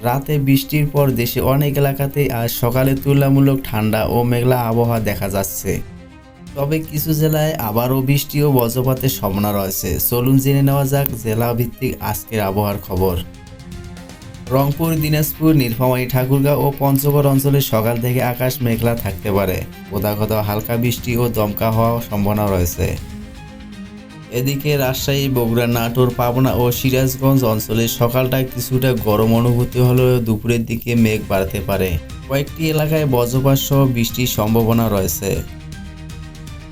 রাতে বৃষ্টির পর দেশে অনেক এলাকাতেই আজ সকালে তুলনামূলক ঠান্ডা ও মেঘলা আবহাওয়া দেখা যাচ্ছে। তবে কিছু জেলায় আবারও বৃষ্টি ও বজ্রপাতের সম্ভাবনা রয়েছে। চলুন জেনে নেওয়া যাক জেলা ভিত্তিক আজকের আবহাওয়ার খবর। রংপুর, দিনাজপুর, নীলফামারী, ঠাকুরগাঁও ও পঞ্চগড় অঞ্চলে সকাল থেকে আকাশ মেঘলা থাকতে পারে। কোথাও কোথাও হালকা বৃষ্টি ও দমকা হওয়ার সম্ভাবনা রয়েছে। এদিকে রাজশাহী, বগুড়া, নাটোর, পাবনা ও সিরাজগঞ্জ অঞ্চলে সকালটায় কিছুটা গরম অনুভূতি হলেও দুপুরের দিকে মেঘ বাড়তে পারে। কয়েকটি এলাকায় বজ্রপাত সহ বৃষ্টির সম্ভাবনা রয়েছে।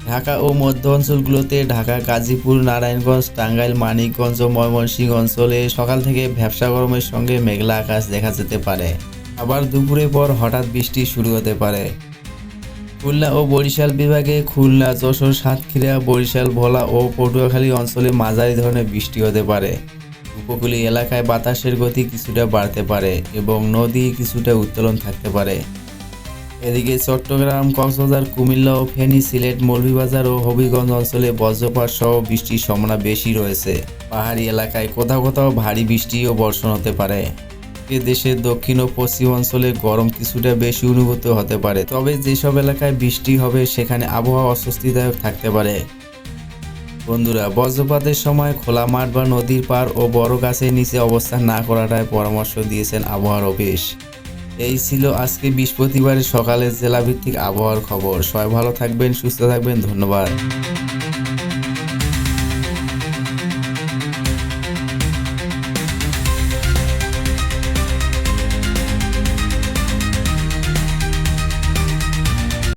ঢাকা ও মধ্য অঞ্চলগুলোতে ঢাকা, গাজীপুর, নারায়ণগঞ্জ, টাঙ্গাইল, মানিকগঞ্জ ও ময়মনসিংহ অঞ্চলে সকাল থেকে ভ্যাপসা গরমের সঙ্গে মেঘলা আকাশ দেখা যেতে পারে। আবার দুপুরের পর হঠাৎ বৃষ্টি শুরু হতে পারে। খুলনা ও বরিশাল বিভাগে খুলনা, যশোর, সাতক্ষীরা, বরিশাল, ভোলা ও পটুয়াখালী অঞ্চলে মাঝারি ধরনের বৃষ্টি হতে পারে। উপকূলীয় এলাকায় বাতাসের গতি কিছুটা বাড়তে পারে এবং নদী কিছুটা উত্তোলন থাকতে পারে। এদিকে চট্টগ্রাম, কক্সবাজার, কুমিল্লা ও ফেনী, সিলেট, মৌলভীবাজার ও হবিগঞ্জ অঞ্চলে বজ্রপাত সহ বৃষ্টির সম্ভাবনা বেশি রয়েছে। পাহাড়ি এলাকায় কোথাও কোথাও ভারী বৃষ্টি ও বর্ষণ হতে পারে। দেশের দক্ষিণ ও পশ্চিম অঞ্চলে গরম কিছুটা বেশি অনুভূত হতে পারে। তবে যেসব এলাকায় বৃষ্টি হবে সেখানে আবহাওয়া অস্বস্তিদায়ক থাকতে পারে। বন্ধুরা, বজ্রপাতের সময় খোলা মাঠ বা নদীর পাড় ও বড় গাছের নিচে অবস্থান না করাটাই পরামর্শ দিয়েছেন আবহাওয়ার অফিস। এই ছিল আজকে বৃহস্পতিবারের সকালের জেলাভিত্তিক আবহাওয়ার খবর। সবাই ভালো থাকবেন, সুস্থ থাকবেন। ধন্যবাদ।